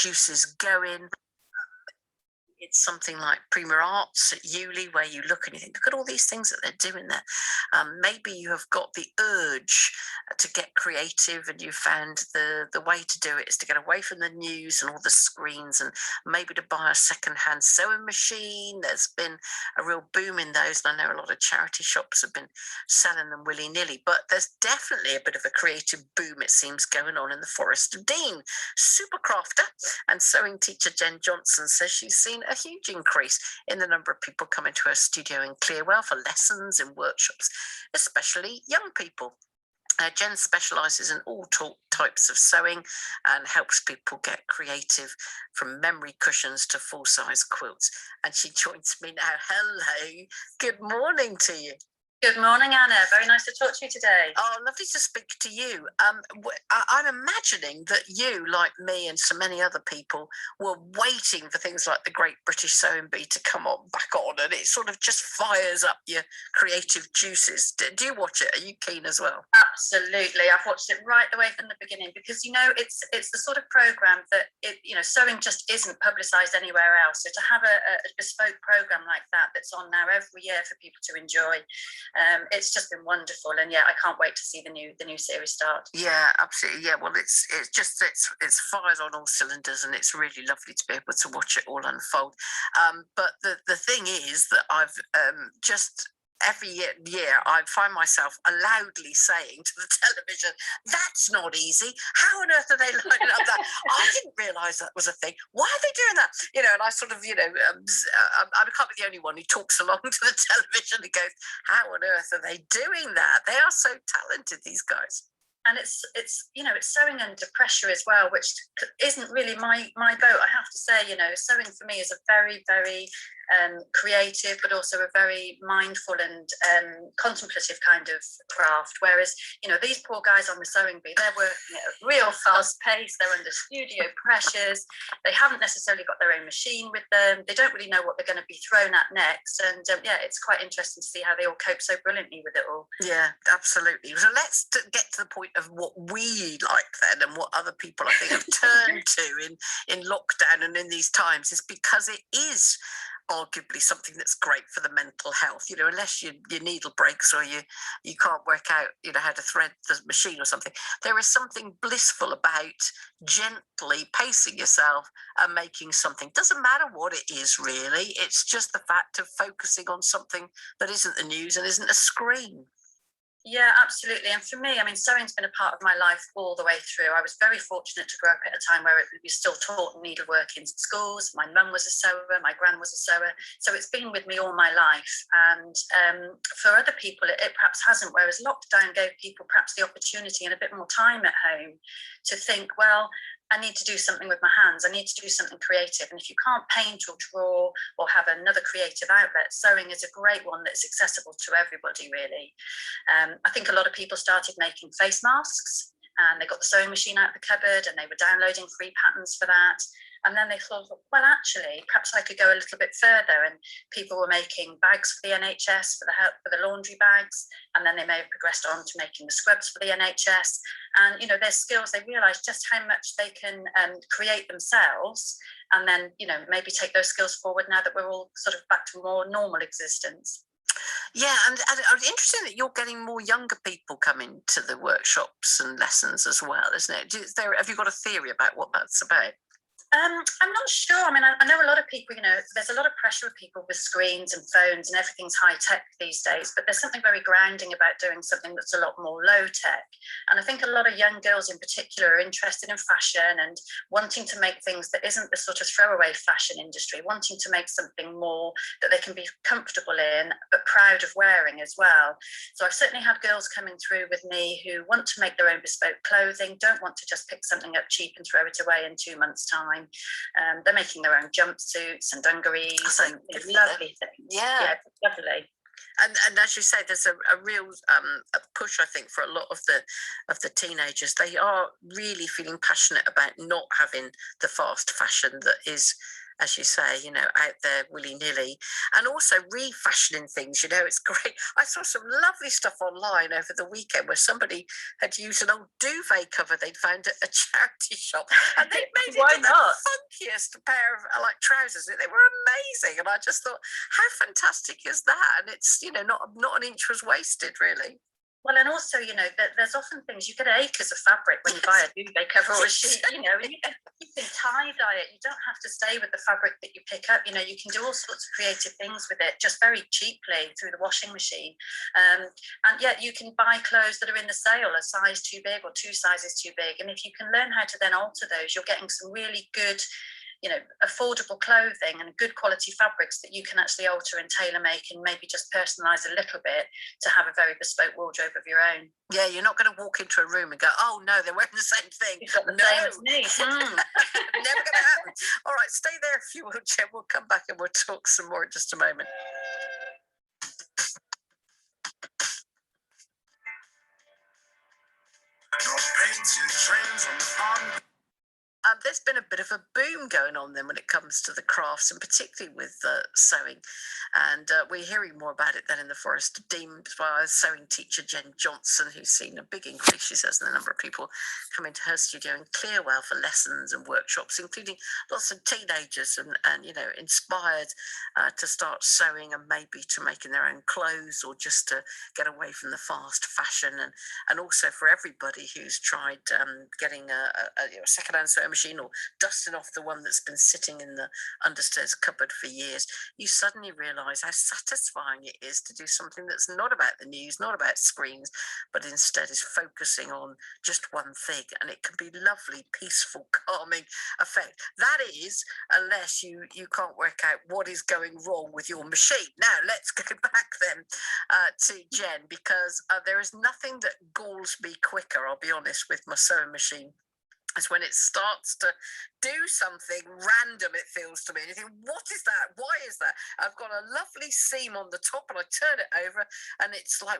juices going. It's something like Prima Arts at Uli, where you look and you think, look at all these things that they're doing there. Maybe you have got the urge to get creative, and you found the way to do it is to get away from the news and all the screens, and maybe to buy a second-hand sewing machine. There's been a real boom in those, and I know a lot of charity shops have been selling them willy-nilly, but there's definitely a bit of a creative boom, it seems, going on in the Forest of Dean. Super crafter and sewing teacher Jen Johnson says she's seen a huge increase in the number of people coming to her studio in Clearwell for lessons and workshops, especially young people. Jen specialises in all types of sewing and helps people get creative, from memory cushions to full-size quilts. And she joins me now. Hello, good morning to you. Good morning, Anna. Very nice to talk to you today. Oh, lovely to speak to you. I'm imagining that you, like me and so many other people, were waiting for things like the Great British Sewing Bee to come back on, and it sort of just fires up your creative juices. Do you watch it? Are you keen as well? Absolutely. I've watched it right the way from the beginning, because, it's the sort of programme that, sewing just isn't publicised anywhere else. So to have a bespoke programme like that that's on now every year for people to enjoy, it's just been wonderful, and I can't wait to see the new series start. Yeah, absolutely. Yeah, well, it's fires on all cylinders, and it's really lovely to be able to watch it all unfold. But the thing is that I've just every year I find myself loudly saying to the television, that's not easy. How on earth are they lining up that? I didn't realise that was a thing. Why are they doing that? And I sort of, I can't be the only one who talks along to the television and goes, how on earth are they doing that? They are so talented, these guys. And it's sewing under pressure as well, which isn't really my boat, I have to say. Sewing for me is a very, very creative, but also a very mindful and contemplative kind of craft. Whereas, these poor guys on the sewing bee, they're working at a real fast pace. They're under studio pressures. They haven't necessarily got their own machine with them. They don't really know what they're going to be thrown at next. And it's quite interesting to see how they all cope so brilliantly with it all. Yeah, absolutely. So let's get to the point of what we like then, and what other people I think have turned to in lockdown and in these times, is because it is arguably something that's great for the mental health. Unless your needle breaks or you can't work out how to thread the machine or something, there is something blissful about gently pacing yourself and making something. Doesn't matter what it is, really. It's just the fact of focusing on something that isn't the news and isn't a screen. Yeah, absolutely. And for me, sewing's been a part of my life all the way through. I was very fortunate to grow up at a time where we still taught needlework in schools. My mum was a sewer, my gran was a sewer. So it's been with me all my life. And for other people, it perhaps hasn't, whereas lockdown gave people perhaps the opportunity and a bit more time at home to think, well, I need to do something with my hands. I need to do something creative. And if you can't paint or draw or have another creative outlet, sewing is a great one that's accessible to everybody, really. I think a lot of people started making face masks, and they got the sewing machine out of the cupboard and they were downloading free patterns for that. And then they thought, well, actually, perhaps I could go a little bit further. And people were making bags for the NHS, for the laundry bags. And then they may have progressed on to making the scrubs for the NHS. And, their skills, they realised just how much they can create themselves. And then, maybe take those skills forward now that we're all sort of back to more normal existence. Yeah, and it's interesting that you're getting more younger people coming to the workshops and lessons as well, isn't it? Have you got a theory about what that's about? I'm not sure. I know a lot of people, there's a lot of pressure of people with screens and phones and everything's high tech these days, but there's something very grounding about doing something that's a lot more low tech. And I think a lot of young girls in particular are interested in fashion and wanting to make things that isn't the sort of throwaway fashion industry, wanting to make something more that they can be comfortable in, but proud of wearing as well. So I've certainly had girls coming through with me who want to make their own bespoke clothing, don't want to just pick something up cheap and throw it away in 2 months' time. They're making their own jumpsuits and dungarees and lovely things. Yeah, lovely. And as you say, there's a real a push, I think, for a lot of the teenagers. They are really feeling passionate about not having the fast fashion that is as you say, out there willy-nilly, and also refashioning things. It's great. I saw some lovely stuff online over the weekend where somebody had used an old duvet cover they'd found at a charity shop, and they made Why it not? the funkiest pair of like trousers. They were amazing, and I just thought, how fantastic is that? And it's not an inch was wasted, really. Well, and also, there's often things, you get acres of fabric when you buy a duvet cover or a sheet, and you can tie-dye it. You don't have to stay with the fabric that you pick up. You can do all sorts of creative things with it just very cheaply through the washing machine. And yet you can buy clothes that are in the sale a size too big or 2 sizes too big. And if you can learn how to then alter those, you're getting some really good affordable clothing and good quality fabrics that you can actually alter and tailor make and maybe just personalize a little bit to have a very bespoke wardrobe of your own. Yeah, you're not going to walk into a room and go, oh no, they're wearing the same thing. You've got the no. same as me. Never going to happen. All right, stay there if you will, Jen. We'll come back and we'll talk some more in just a moment. There's been a bit of a boom going on then when it comes to the crafts, and particularly with sewing. And we're hearing more about it then in the Forest Dean by our sewing teacher, Jen Johnson, who's seen a big increase, she says, in the number of people coming to her studio in Clearwell for lessons and workshops, including lots of teenagers and inspired to start sewing and maybe to making their own clothes or just to get away from the fast fashion. And also for everybody who's tried getting a second-hand sewing machine or dusting off the one that's been sitting in the understairs cupboard for years, you suddenly realise how satisfying it is to do something that's not about the news, not about screens, but instead is focusing on just one thing. And it can be lovely, peaceful, calming effect. That is, unless you can't work out what is going wrong with your machine. Now, let's go back then to Jen, because there is nothing that galls me quicker, I'll be honest, with my sewing machine, is when it starts to do something random, it feels to me. And you think, what is that? Why is that? I've got a lovely seam on the top and I turn it over and it's like,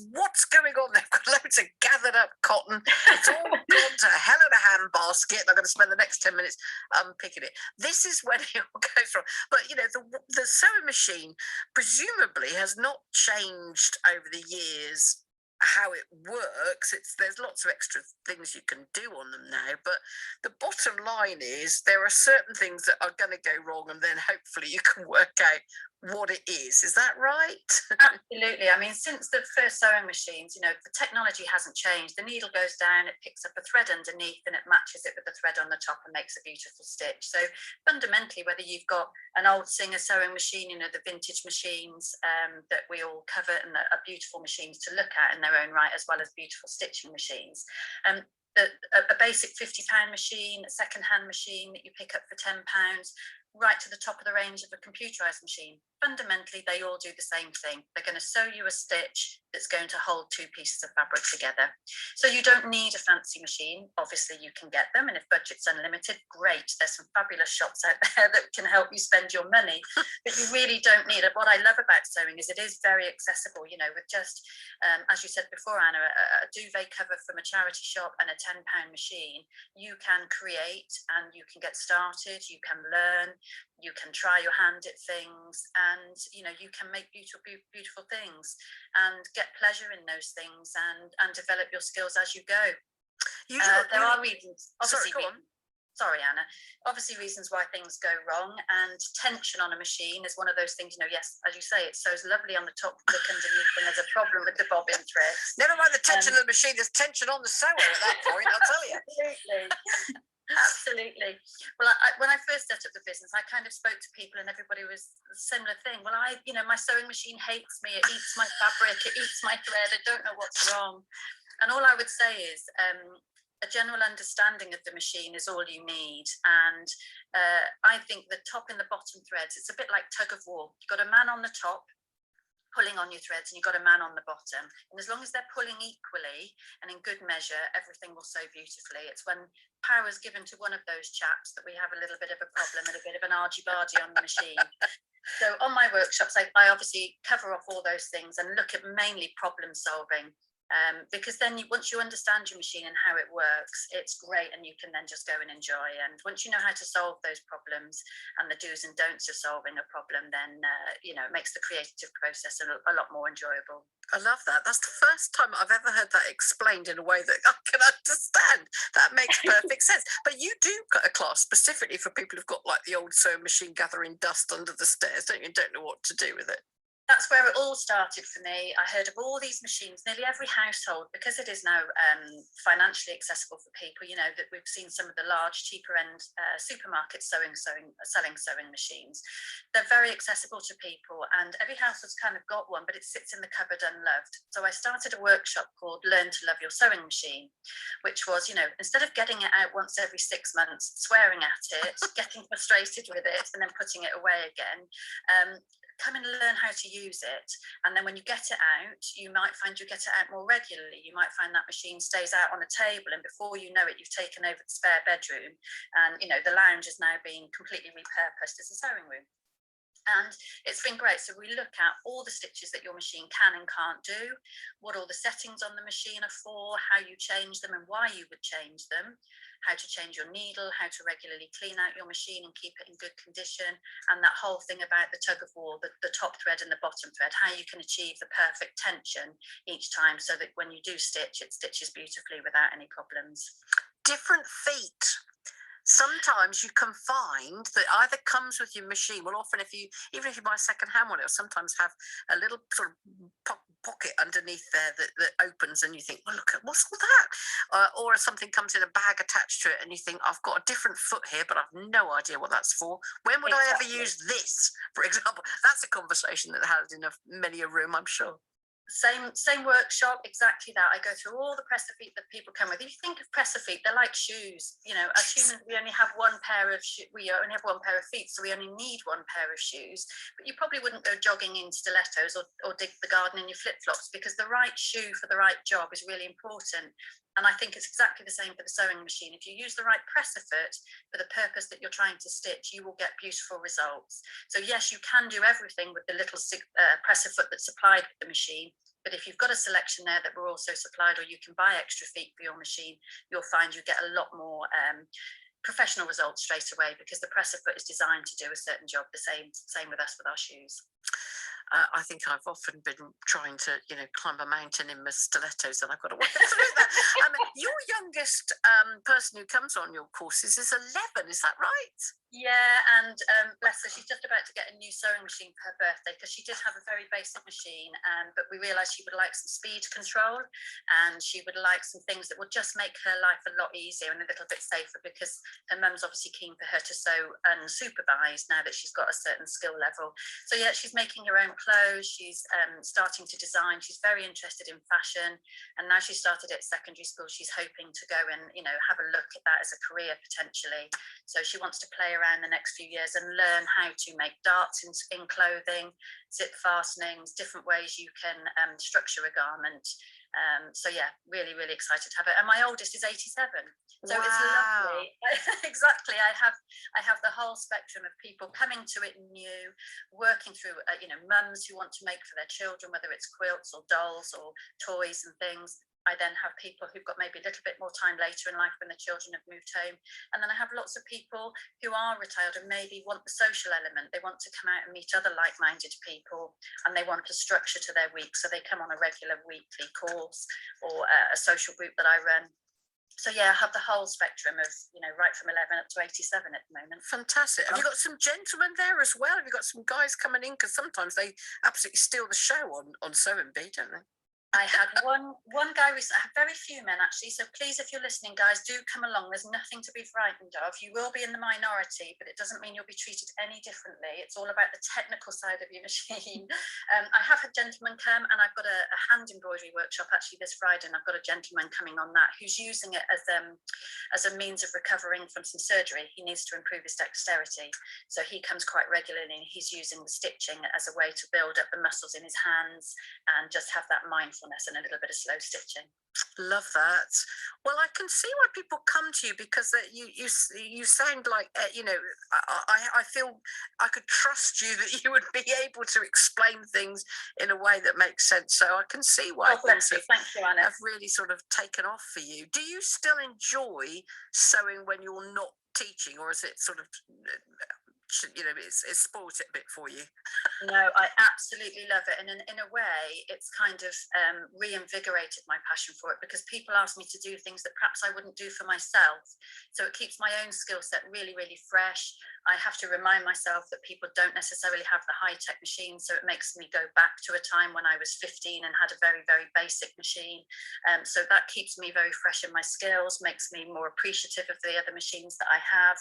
what's going on? They've got loads of gathered up cotton. It's all gone to hell in a handbasket. I'm going to spend the next 10 minutes unpicking it. This is when it all goes wrong. But, the sewing machine presumably has not changed over the years how it works. There's lots of extra things you can do on them now, but the bottom line is there are certain things that are going to go wrong, and then hopefully you can work out what it is that right? Absolutely. I mean, since the first sewing machines, the technology hasn't changed. The needle goes down, it picks up a thread underneath and it matches it with the thread on the top and makes a beautiful stitch. So fundamentally, whether you've got an old Singer sewing machine, the vintage machines that we all cover and that are beautiful machines to look at in their own right, as well as beautiful stitching machines. A basic £50 machine, a second-hand machine that you pick up for £10, right to the top of the range of a computerized machine. Fundamentally, they all do the same thing. They're going to sew you a stitch that's going to hold 2 pieces of fabric together. So you don't need a fancy machine. Obviously, you can get them, and if budget's unlimited, great. There's some fabulous shops out there that can help you spend your money, but you really don't need it. What I love about sewing is it is very accessible, with just, as you said before, Anna, a duvet cover from a charity shop and a £10 machine, you can create and you can get started, you can learn, you can try your hand at things, and you can make beautiful things and get pleasure in those things and develop your skills as you go. There are reasons, obviously. Sorry, Anna. Obviously, reasons why things go wrong, and tension on a machine is one of those things. Yes, as you say, it sews lovely on the top, look underneath, and there's a problem with the bobbin threads. Never mind the tension of the machine. There's tension on the sewer at that point. I'll tell you. Absolutely. Absolutely. Well, when I first set up the business, I kind of spoke to people and everybody was a similar thing. Well, my sewing machine hates me. It eats my fabric. It eats my thread. I don't know what's wrong. And all I would say is a general understanding of the machine is all you need. And I think the top and the bottom threads, it's a bit like tug of war. You've got a man on the top pulling on your threads and you've got a man on the bottom, and as long as they're pulling equally and in good measure, everything will sew beautifully. It's when power is given to one of those chaps that we have a little bit of a problem and a bit of an argy-bargy on the machine. So on my workshops, I obviously cover off all those things and look at mainly problem solving. Because then once you understand your machine and how it works, it's great, and you can then just go and enjoy. And once you know how to solve those problems and the do's and don'ts of solving a problem, then it makes the creative process a lot more enjoyable. I love that. That's the first time I've ever heard that explained in a way that I can understand. That makes perfect sense. But you do got a class specifically for people who've got like the old sewing machine gathering dust under the stairs, don't you? Don't know what to do with it. That's where it all started for me. I heard of all these machines, nearly every household, because it is now financially accessible for people. That we've seen some of the large, cheaper end supermarkets selling sewing machines. They're very accessible to people, and every household's kind of got one, but it sits in the cupboard unloved. So I started a workshop called Learn to Love Your Sewing Machine, which was, instead of getting it out once every 6 months, swearing at it, getting frustrated with it, and then putting it away again. Come and learn how to use it, and then when you get it out, you might find you get it out more regularly. You might find that machine stays out on a table, and before you know it, you've taken over the spare bedroom, and the lounge is now being completely repurposed as a sewing room. And it's been great. So we look at all the stitches that your machine can and can't do, what all the settings on the machine are for, how you change them and why you would change them, how to change your needle, how to regularly clean out your machine and keep it in good condition, and that whole thing about the tug of war, the top thread and the bottom thread, how you can achieve the perfect tension each time so that when you do stitch, it stitches beautifully without any problems. Different feet. Sometimes you can find that either comes with your machine. Well, often even if you buy a second-hand one, it'll sometimes have a little sort of pocket underneath there that opens, and you think, well, look at what's all that, or something comes in a bag attached to it, and you think, I've got a different foot here, but I've no idea what that's for. When would I ever use this, for example? That's a conversation that has in many a room, I'm sure. Same workshop, exactly that. I go through all the presser feet that people come with. If you think of presser feet, they're like shoes. As humans, we only have one pair of we only have one pair of feet, so we only need one pair of shoes. But you probably wouldn't go jogging in stilettos or dig the garden in your flip flops, because the right shoe for the right job is really important. And I think it's exactly the same for the sewing machine. If you use the right presser foot for the purpose that you're trying to stitch, you will get beautiful results. So yes, you can do everything with the little presser foot that's supplied with the machine. But if you've got a selection there that were also supplied, or you can buy extra feet for your machine, you'll find you get a lot more professional results straight away, because the presser foot is designed to do a certain job. The same with us with our shoes. I think I've often been trying to, climb a mountain in my stilettos, and I've got to work through that. Your youngest person who comes on your courses is 11, is that right? Yeah, and bless her, she's just about to get a new sewing machine for her birthday, because she did have a very basic machine, but we realised she would like some speed control, and she would like some things that would just make her life a lot easier and a little bit safer, because her mum's obviously keen for her to sew unsupervised now that she's got a certain skill level. So yeah, she's making her own clothes, she's starting to design, she's very interested in fashion, and now she's started at secondary school, she's hoping to go and have a look at that as a career potentially. So she wants to play around the next few years and learn how to make darts in clothing, zip fastenings, different ways you can structure a garment. So yeah, really, really excited to have it. And my oldest is 87, so Wow. it's lovely. Exactly. I have the whole spectrum of people coming to it new, working through mums who want to make for their children, whether it's quilts or dolls or toys and things. I then have people who've got maybe a little bit more time later in life when the children have moved home. And then I have lots of people who are retired and maybe want the social element. They want to come out and meet other like-minded people, and they want a structure to their week. So they come on a regular weekly course or a social group that I run. So yeah, I have the whole spectrum of, right from 11 up to 87 at the moment. Fantastic. Have you got some gentlemen there as well? Have you got some guys coming in? Because sometimes they absolutely steal the show on Sewing Bee, don't they? I had one guy recently. I have very few men actually, so please, if you're listening, guys, do come along. There's nothing to be frightened of. You will be in the minority, but it doesn't mean you'll be treated any differently. It's all about the technical side of your machine. I have had gentlemen come, and I've got a hand embroidery workshop actually this Friday, and I've got a gentleman coming on that who's using it as a means of recovering from some surgery. He needs to improve his dexterity, so he comes quite regularly, and he's using the stitching as a way to build up the muscles in his hands and just have that mindfulness and a little bit of slow stitching. Love that. Well, I can see why people come to you because you sound like I feel I could trust you that you would be able to explain things in a way that makes sense. So I can see why Oh, things bless you. Thank you, Anna. have really sort of taken off for you. Do you still enjoy sewing when you're not teaching, or is it sort of it's spoiled it a bit for you? No, I absolutely love it. And in a way, it's kind of reinvigorated my passion for it because people ask me to do things that perhaps I wouldn't do for myself. So it keeps my own skill set really, really fresh. I have to remind myself that people don't necessarily have the high tech machine. So it makes me go back to a time when I was 15 and had a very, very basic machine. So that keeps me very fresh in my skills, makes me more appreciative of the other machines that I have.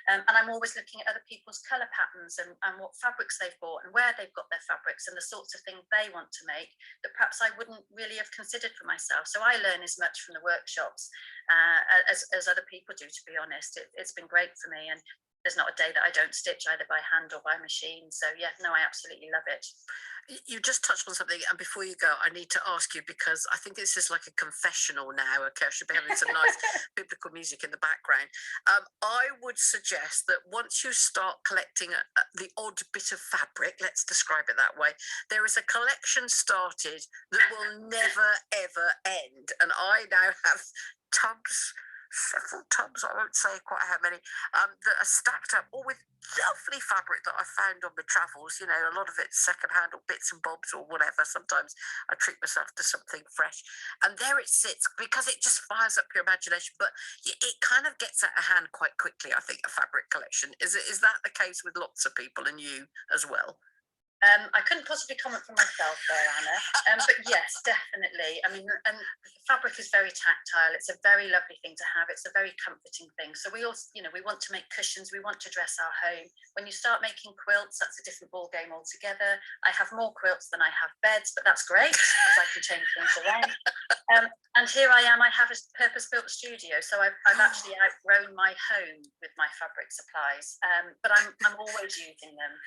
And I'm always looking at other people's colour patterns and what fabrics they've bought and where they've got their fabrics and the sorts of things they want to make that perhaps I wouldn't really have considered for myself. So I learn as much from the workshops as other people do, to be honest. It's been great for me. And there's not a day that I don't stitch either by hand or by machine. So yeah, no, I absolutely love it. You just touched on something, and before you go, I need to ask you because I think this is like a confessional now. Okay, I should be having some nice biblical music in the background. I would suggest that once you start collecting the odd bit of fabric, let's describe it that way, there is a collection started that will never ever end, and I now have tubs. Several tubs, I won't say quite how many, that are stacked up, all with lovely fabric that I found on my travels. You know, a lot of it's secondhand or bits and bobs or whatever. Sometimes I treat myself to something fresh. And there it sits because it just fires up your imagination. But it kind of gets out of hand quite quickly, I think, a fabric collection. Is that the case with lots of people and you as well? I couldn't possibly comment for myself there, Anna. But yes, definitely. I mean, and the fabric is very tactile. It's a very lovely thing to have. It's a very comforting thing. So we also, we want to make cushions. We want to dress our home. When you start making quilts, that's a different ball game altogether. I have more quilts than I have beds, but that's great because I can change things around. And here I am. I have a purpose-built studio, so I've actually outgrown my home with my fabric supplies. But I'm always using them.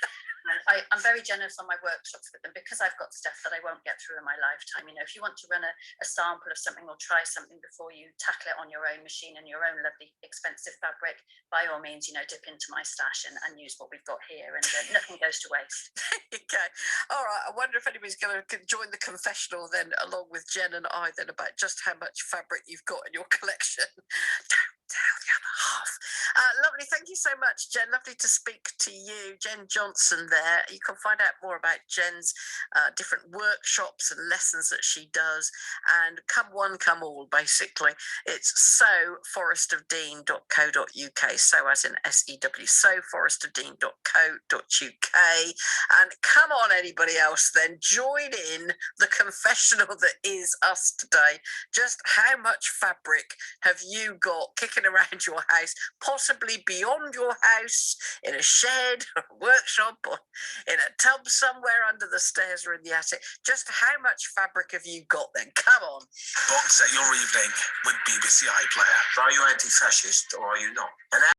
I'm very generous on my workshops with them because I've got stuff that I won't get through in my lifetime. If you want to run a sample of something or try something before you tackle it on your own machine and your own lovely expensive fabric, by all means, dip into my stash and use what we've got here, and nothing goes to waste. Okay. All right. I wonder if anybody's going to join the confessional then, along with Jen and I, then about just how much fabric you've got in your collection. Don't tell the other half. Lovely. Thank you so much, Jen. Lovely to speak to you. Jen Johnson there. You can find out more about Jen's different workshops and lessons that she does. And come one, come all, basically. It's soforestofdean.co.uk. So as in SEW, soforestofdean.co.uk. And come on, anybody else, then join in the confessional that is us today. Just how much fabric have you got kicking around your house, possibly beyond your house, in a shed or a workshop or in a tub somewhere under the stairs or in the attic? Just how much fabric have you got then? Come on. Box at your evening with BBC iPlayer. Are you anti-fascist or are you not? And